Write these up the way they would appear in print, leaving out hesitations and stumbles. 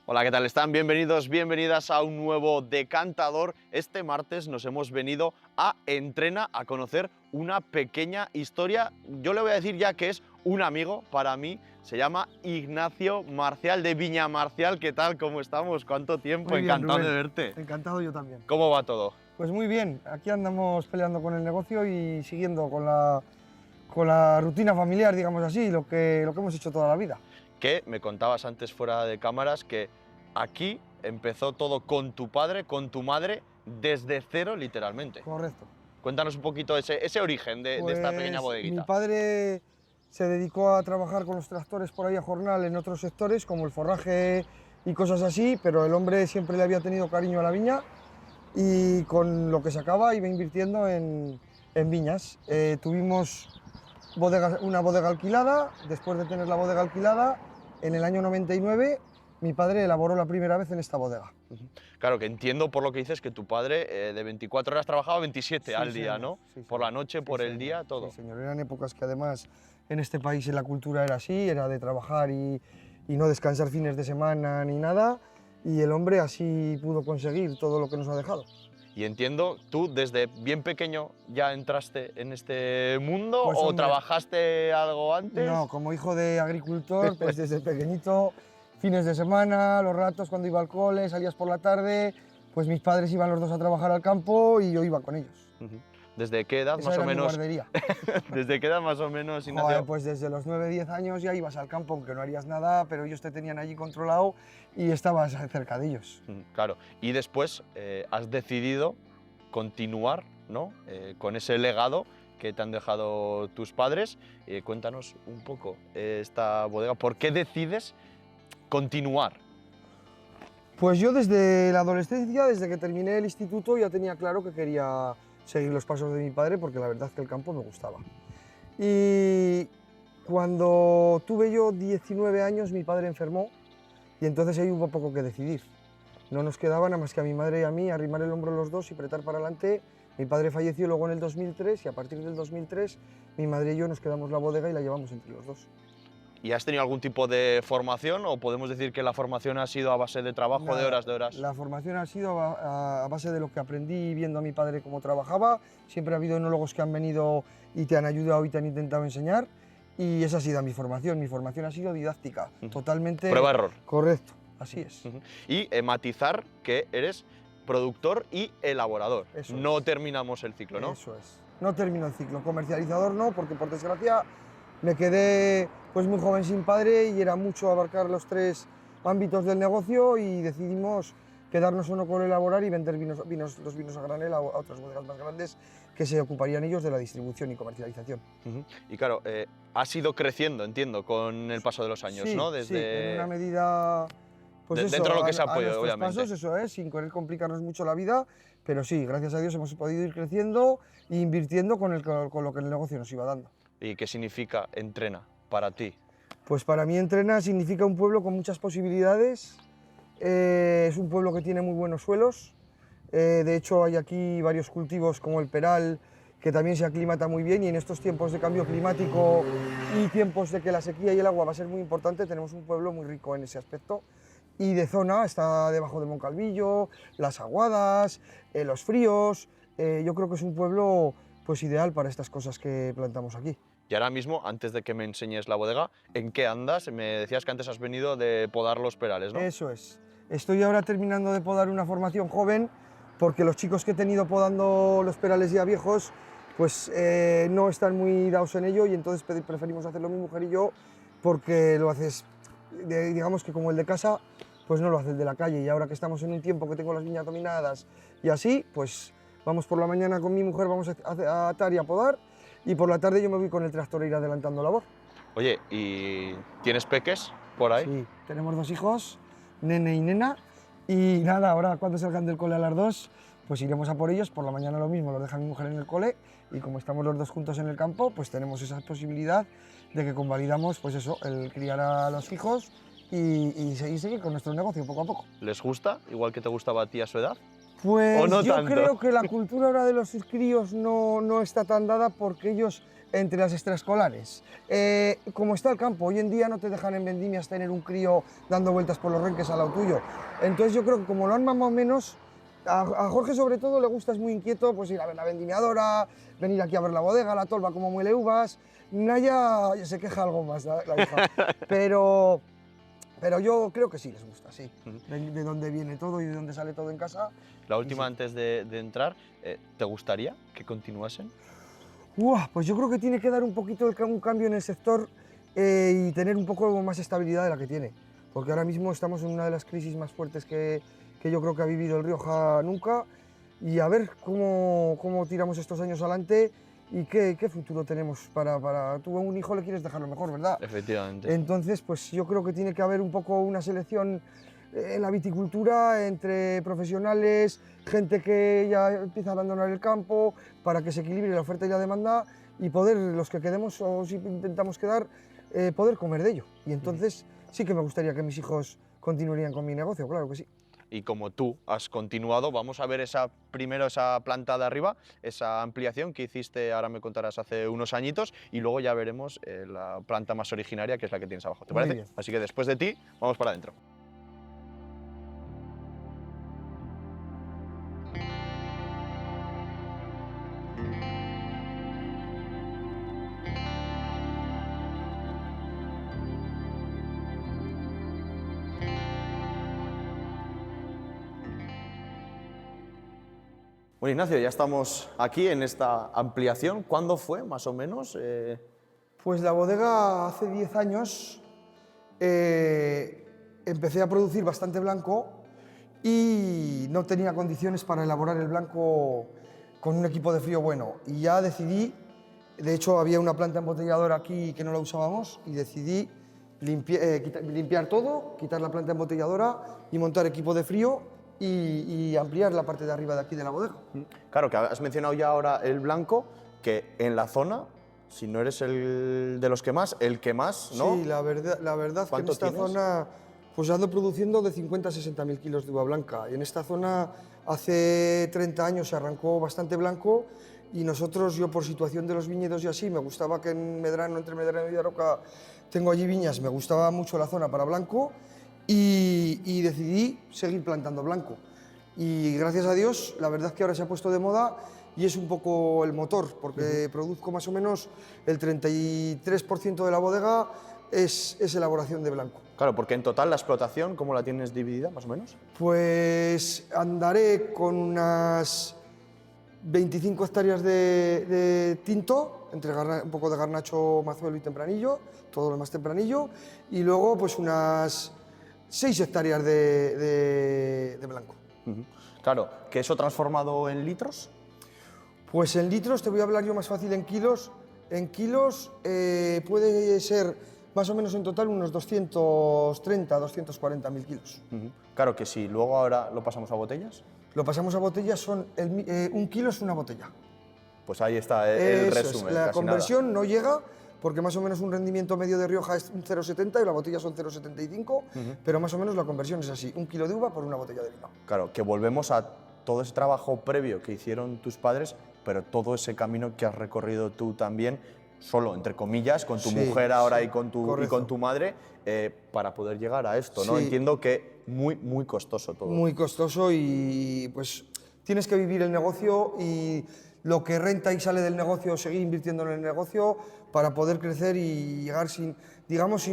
Hola, ¿qué tal están? Bienvenidos, bienvenidas a un nuevo Decantador. Este martes nos hemos venido a Entrena a conocer una pequeña historia. Yo le voy a decir ya que es un amigo para mí. Se llama Ignacio Marcial de Viña Marcial. ¿Qué tal? ¿Cómo estamos? ¿Cuánto tiempo? Muy bien, Encantado Rubén. de verte. Encantado yo también. ¿Cómo va todo? Pues muy bien, aquí andamos peleando con el negocio y siguiendo con la rutina familiar, digamos así, lo que hemos hecho toda la vida. Que me contabas antes fuera de cámaras que aquí empezó todo con tu padre, con tu madre, desde cero literalmente. Correcto. Cuéntanos un poquito ese origen de esta pequeña Pues mi bodeguita. padre se dedicó a trabajar con los tractores por ahí a jornal en otros sectores, como el forraje y cosas así, pero el hombre siempre le había tenido cariño a la viña y con lo que sacaba iba invirtiendo en viñas. Tuvimos una bodega alquilada. Después de tener la bodega alquilada, en el año 99 mi padre elaboró la primera vez en esta bodega. Claro, que entiendo por lo que dices que tu padre de 24 horas trabajaba 27 Sí, al día, señor. ¿no? Sí, Por la señor. noche, Sí, por el señor. día, todo. Sí, señor. Eran épocas que además en este país la cultura era así, era de trabajar y no descansar fines de semana ni nada, y el hombre así pudo conseguir todo lo que nos ha dejado. Y entiendo, tú desde bien pequeño ya entraste en este mundo Pues, o hombre, trabajaste algo antes. no, como hijo de agricultor, pues desde pequeñito, fines de semana, los ratos cuando iba al cole, salías por la tarde, pues mis padres iban los dos a trabajar al campo y yo iba con ellos. Ujú. ¿Desde qué edad Esa más o era mi menos? guardería. ¿Desde qué edad más o menos, Ignacio? Joder, pues desde los 9-10 años ya ibas al campo, aunque no harías nada, pero ellos te tenían allí controlado y estabas cerca de ellos. Claro. Y después has decidido continuar, ¿no? Con ese legado que te han dejado tus padres. Cuéntanos un poco esta bodega. ¿Por qué decides continuar? Pues yo desde la adolescencia, desde que terminé el instituto, ya tenía claro que quería seguir los pasos de mi padre porque la verdad es que el campo me gustaba. Y cuando tuve yo 19 años mi padre enfermó y entonces ahí hubo poco que decidir. No nos quedaba nada más que a mi madre y a mí arrimar el hombro los dos y apretar para adelante. Mi padre falleció luego en el 2003 y a partir del 2003 mi madre y yo nos quedamos la bodega y la llevamos entre los dos. ¿Y has tenido algún tipo de formación o podemos decir que la formación ha sido a base de trabajo, Nada, de horas, de horas? La formación ha sido a base de lo que aprendí viendo a mi padre cómo trabajaba. Siempre ha habido enólogos que han venido y te han ayudado y te han intentado enseñar. Y esa ha sido mi formación. Mi formación ha sido didáctica, totalmente. Prueba-error. Correcto, así es. Y matizar que eres productor y elaborador. Eso no es. terminamos el ciclo, ¿no? Eso es. No termino el ciclo. Comercializador no, porque por desgracia me quedé pues muy joven sin padre y era mucho abarcar los tres ámbitos del negocio y decidimos quedarnos uno con elaborar y vender los vinos a granel a otras bodegas más grandes que se ocuparían ellos de la distribución y comercialización. Y claro, has ido creciendo, entiendo, con el paso de los años, Sí, ¿no? sí, en una medida, pues eso, dentro de lo que se ha podido, nuestros obviamente. pasos, eso es, sin querer complicarnos mucho la vida, pero sí, gracias a Dios hemos podido ir creciendo e invirtiendo con lo que el negocio nos iba dando. ¿Y qué significa Entrena para ti? Pues para mí Entrena significa un pueblo con muchas posibilidades, es un pueblo que tiene muy buenos suelos, de hecho hay aquí varios cultivos como el peral, que también se aclimata muy bien y en estos tiempos de cambio climático y tiempos de que la sequía y el agua va a ser muy importante, tenemos un pueblo muy rico en ese aspecto. Y de zona está debajo de Moncalvillo, las aguadas, los fríos, yo creo que es un pueblo pues ideal para estas cosas que plantamos aquí. Y ahora mismo, antes de que me enseñes la bodega, ¿en qué andas? Me decías que antes has venido de podar los perales, ¿no? Eso es. Estoy ahora terminando de podar una formación joven porque los chicos que he tenido podando los perales ya viejos pues no están muy dados en ello y entonces preferimos hacerlo mi mujer y yo porque lo haces, digamos que como el de casa, pues no lo hace el de la calle y ahora que estamos en un tiempo que tengo las viñas dominadas y así, pues vamos por la mañana con mi mujer, vamos a atar y a podar y por la tarde yo me voy con el tractor a ir adelantando labor. Oye, ¿y tienes peques por ahí? Sí, tenemos dos hijos, nene y nena, y nada, ahora cuando salgan del cole a las 2, pues iremos a por ellos, por la mañana lo mismo, los deja mi mujer en el cole, y como estamos los dos juntos en el campo, pues tenemos esa posibilidad de que convalidamos, pues eso, el criar a los hijos y seguir con nuestro negocio poco a poco. ¿Les gusta, igual que te gustaba a ti a su edad? Pues no yo tanto? creo que la cultura ahora de los críos no está tan dada porque ellos, entre las extraescolares, como está el campo, hoy en día no te dejan en vendimias tener un crío dando vueltas por los renques al lado tuyo. Entonces yo creo que como lo han mamado menos, a Jorge sobre todo le gusta, es muy inquieto, pues ir a ver la vendimiadora, venir aquí a ver la bodega, la tolva, cómo muele uvas. Naya se queja algo más, la hija. Pero yo creo que sí les gusta, sí. De dónde viene todo y de dónde sale todo en casa. La última sí. antes de entrar, ¿te gustaría que continuasen? Pues yo creo que tiene que dar un poquito un cambio en el sector y tener un poco más estabilidad de la que tiene. Porque ahora mismo estamos en una de las crisis más fuertes que yo creo que ha vivido el Rioja nunca. Y a ver cómo tiramos estos años adelante y qué futuro tenemos para... Tú a un hijo le quieres dejar lo mejor, ¿verdad? Efectivamente. Entonces, pues yo creo que tiene que haber un poco una selección en la viticultura entre profesionales, gente que ya empieza a abandonar el campo, para que se equilibre la oferta y la demanda y poder, los que quedemos o si intentamos quedar, poder comer de ello. Y entonces sí que me gustaría que mis hijos continuarían con mi negocio, claro que sí. Y como tú has continuado, vamos a ver primero esa planta de arriba, esa ampliación que hiciste, ahora me contarás, hace unos añitos, y luego ya veremos la planta más originaria, que es la que tienes abajo. ¿Te Muy parece? bien. Así que después de ti, vamos para adentro. Bueno, Ignacio, ya estamos aquí en esta ampliación. ¿Cuándo fue, más o menos? Pues la bodega hace 10 años empecé a producir bastante blanco y no tenía condiciones para elaborar el blanco con un equipo de frío bueno. Y ya decidí, de hecho había una planta embotelladora aquí que no la usábamos y decidí limpiar todo, quitar la planta embotelladora y montar equipo de frío y ampliar la parte de arriba de aquí de la bodega. Claro, que has mencionado ya ahora el blanco, que en la zona, si no eres el de los que más, el que más, ¿no? Sí, la verdad que en esta zona pues ando produciendo de 50 a 60 mil kilos de uva blanca. Y en esta zona hace 30 años se arrancó bastante blanco y nosotros, yo por situación de los viñedos y así, me gustaba que en Medrano, entre Medrano y Villaroca, tengo allí viñas, me gustaba mucho la zona para blanco y decidí seguir plantando blanco. Y gracias a Dios, la verdad es que ahora se ha puesto de moda y es un poco el motor, porque produzco más o menos el 33% de la bodega es elaboración de blanco. Claro, porque en total la explotación, ¿cómo la tienes dividida, más o menos? Pues andaré con unas 25 hectáreas de tinto, entre un poco de garnacho, mazuelo y tempranillo, todo lo más tempranillo, y luego pues unas 6 hectáreas de blanco. Claro, ¿que eso transformado en litros? Pues en litros te voy a hablar yo más fácil en kilos. En kilos puede ser más o menos en total unos 230, 240 mil kilos. Claro que si luego ahora lo pasamos a botellas. Lo pasamos a botellas, un kilo es una botella. Pues ahí está el resumen. La casi conversión nada. no llega, porque más o menos un rendimiento medio de Rioja es un 0,70 y la botella son 0,75, pero más o menos la conversión es así, un kilo de uva por una botella de vino. Claro, que volvemos a todo ese trabajo previo que hicieron tus padres, pero todo ese camino que has recorrido tú también, solo, entre comillas, con tu mujer ahora y con tu madre, para poder llegar a esto, ¿no? Sí. Entiendo que muy costoso todo. Muy costoso y pues tienes que vivir el negocio y lo que renta y sale del negocio, seguir invirtiendo en el negocio para poder crecer y llegar sin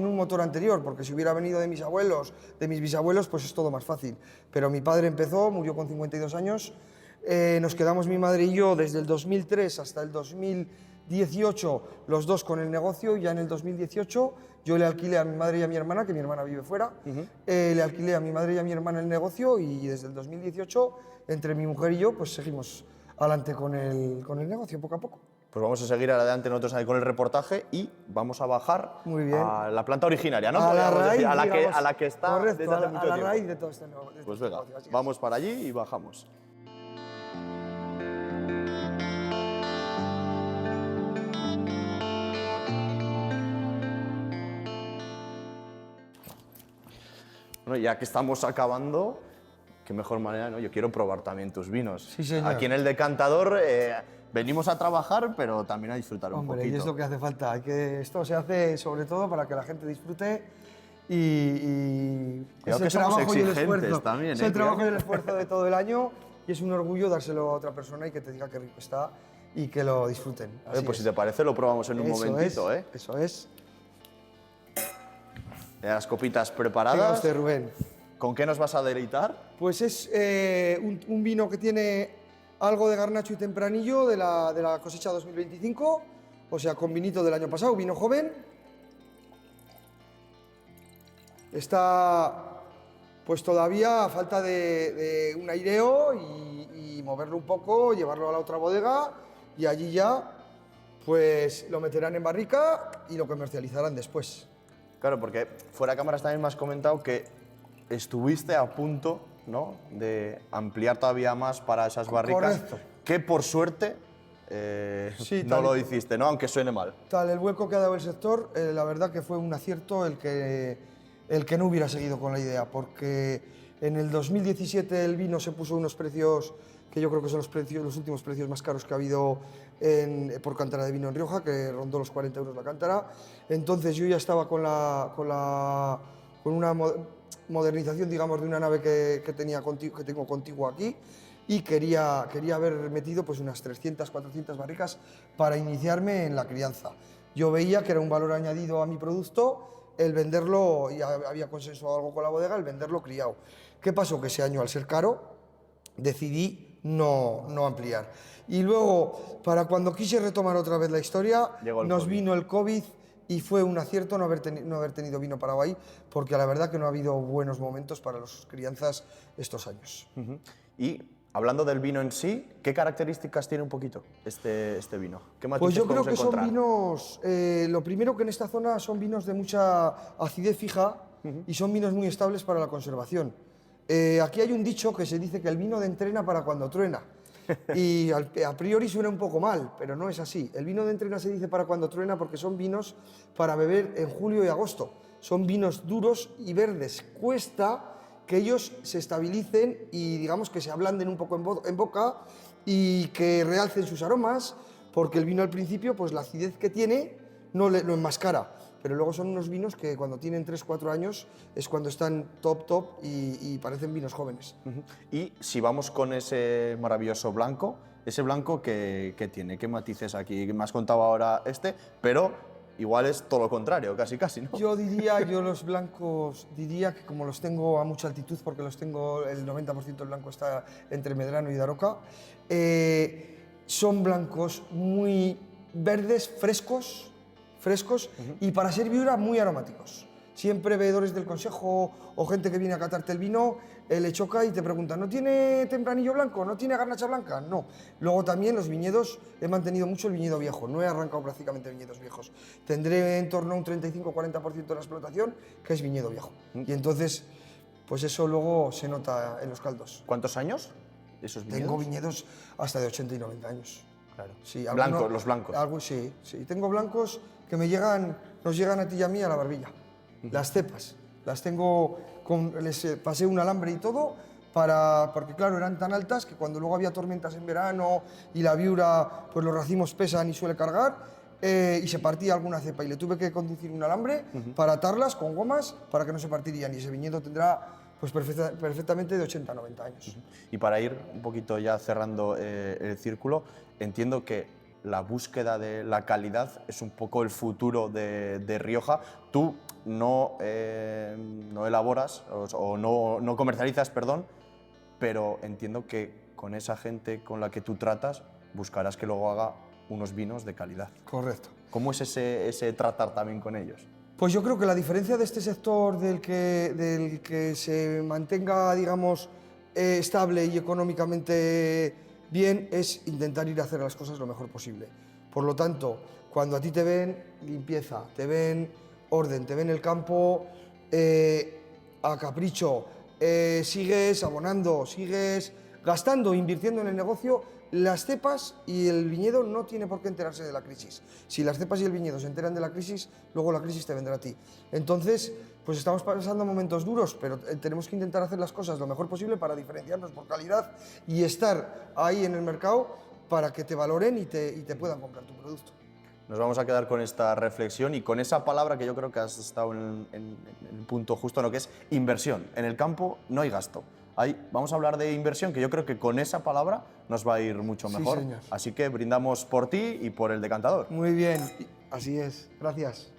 un motor anterior, porque si hubiera venido de mis abuelos, de mis bisabuelos, pues es todo más fácil. Pero mi padre empezó, murió con 52 años, nos quedamos mi madre y yo desde el 2003 hasta el 2018, los dos con el negocio, y ya en el 2018 yo le alquilé a mi madre y a mi hermana, que mi hermana vive fuera, le alquilé a mi madre y a mi hermana el negocio y desde el 2018, entre mi mujer y yo, pues seguimos adelante con el negocio, poco a poco. Pues vamos a seguir adelante nosotros ahí con el reportaje y vamos a bajar Muy bien. a la planta originaria, ¿no? A la Podríamos raíz, decir, digamos, a la que está correcto, desde hace a mucho la tiempo. raíz de todo este negocio. Pues venga, vamos para allí y bajamos. Bueno, ya que estamos acabando, qué mejor manera, ¿no? Yo quiero probar también tus vinos. Sí, señor. Aquí en el Decantador venimos a trabajar, pero también a disfrutar un poquito. Y es lo que hace falta. Esto se hace sobre todo para que la gente disfrute y creo es que el somos trabajo y el exigentes esfuerzo. también, Es el trabajo y el esfuerzo de todo el año y es un orgullo dárselo a otra persona y que te diga qué rico está y que lo disfruten. Pues si te parece lo probamos en un momentito, ¿eh? Eso es. Las copitas Venga preparadas. usted, Rubén. ¿Con qué nos vas a deleitar? Pues es un vino que tiene algo de garnacho y tempranillo de la cosecha 2025, o sea, con vinito del año pasado, vino joven. Está pues todavía a falta de un aireo y moverlo un poco, llevarlo a la otra bodega y allí ya pues lo meterán en barrica y lo comercializarán después. Claro, porque fuera de cámaras también me has comentado que estuviste a punto, ¿no?, de ampliar todavía más para esas barricas. Correcto. Que por suerte Sí, no tal lo y- hiciste, ¿no? Aunque suene mal. Tal el vuelco que ha dado el sector, la verdad que fue un acierto el que no hubiera seguido con la idea, porque en el 2017 el vino se puso unos precios que yo creo que son los últimos precios más caros que ha habido por cántara de vino en Rioja, que rondó los 40 euros la cántara. Entonces yo ya estaba con una modernización, digamos, de una nave que tengo contigua aquí, y quería haber metido pues unas 300, 400 barricas para iniciarme en la crianza. Yo veía que era un valor añadido a mi producto el venderlo, y había consensuado algo con la bodega, el venderlo criado. ¿Qué pasó? Que ese año, al ser caro, decidí no ampliar. Y luego, para cuando quise retomar otra vez la historia, Llegó el nos COVID. vino el COVID y fue un acierto no haber tenido vino parado ahí, porque la verdad que no ha habido buenos momentos para las crianzas estos años. Y hablando del vino en sí, ¿qué características tiene un poquito este vino? ¿Qué matices Pues yo creo podemos que encontrar? son vinos, lo primero que en esta zona son vinos de mucha acidez fija y son vinos muy estables para la conservación. Aquí hay un dicho que se dice que el vino de entrena para cuando truena. Y a priori suena un poco mal, pero no es así. El vino de entrena se dice para cuando truena porque son vinos para beber en julio y agosto. Son vinos duros y verdes. Cuesta que ellos se estabilicen y digamos que se ablanden un poco en boca y que realcen sus aromas, porque el vino al principio, pues la acidez que tiene no lo enmascara. Pero luego son unos vinos que cuando tienen 3-4 años es cuando están top y parecen vinos jóvenes. Y si vamos con ese maravilloso blanco, ese blanco que tiene, ¿qué matices aquí? Me has contado ahora pero igual es todo lo contrario, casi, ¿no? Yo los blancos, diría que como los tengo a mucha altitud, porque los tengo, el 90% del blanco está entre Medrano y Daroca, son blancos muy verdes, frescos y para ser viura muy aromáticos. Siempre bebedores del consejo o gente que viene a catarte el vino le choca y te pregunta, ¿no tiene tempranillo blanco? ¿No tiene garnacha blanca? No. Luego también los viñedos, he mantenido mucho el viñedo viejo, no he arrancado prácticamente viñedos viejos. Tendré en torno a un 35-40% de la explotación que es viñedo viejo. Y entonces, pues eso luego se nota en los caldos. ¿Cuántos años esos viñedos? Tengo viñedos hasta de 80 y 90 años. Claro. Sí, Blancos, los blancos. Sí. Tengo blancos que nos llegan a ti y a mí a la barbilla. Las cepas, las tengo, les pasé un alambre y todo, porque claro, eran tan altas que cuando luego había tormentas en verano y la viura, pues los racimos pesan y suele cargar, y se partía alguna cepa y le tuve que conducir un alambre para atarlas con gomas para que no se partirían, y ese viñedo tendrá pues perfectamente de 80 a 90 años. Y para ir un poquito ya cerrando el círculo, entiendo que la búsqueda de la calidad es un poco el futuro de Rioja. Tú no elaboras o no comercializas, perdón, pero entiendo que con esa gente con la que tú tratas buscarás que luego haga unos vinos de calidad. Correcto. ¿Cómo es ese tratar también con ellos? Pues yo creo que la diferencia de este sector del que se mantenga, digamos, estable y económicamente bien es intentar ir a hacer las cosas lo mejor posible. Por lo tanto, cuando a ti te ven limpieza, te ven orden, te ven el campo a capricho, sigues abonando, sigues gastando, invirtiendo en el negocio, las cepas y el viñedo no tiene por qué enterarse de la crisis. Si las cepas y el viñedo se enteran de la crisis, luego la crisis te vendrá a ti. Entonces, pues estamos pasando momentos duros, pero tenemos que intentar hacer las cosas lo mejor posible para diferenciarnos por calidad y estar ahí en el mercado para que te valoren y te puedan comprar tu producto. Nos vamos a quedar con esta reflexión y con esa palabra que yo creo que has estado en el punto justo, en lo que es inversión. En el campo no hay gasto. Vamos a hablar de inversión, que yo creo que con esa palabra nos va a ir mucho mejor. Sí, señor. Así que brindamos por ti y por el decantador. Muy bien, así es. Gracias.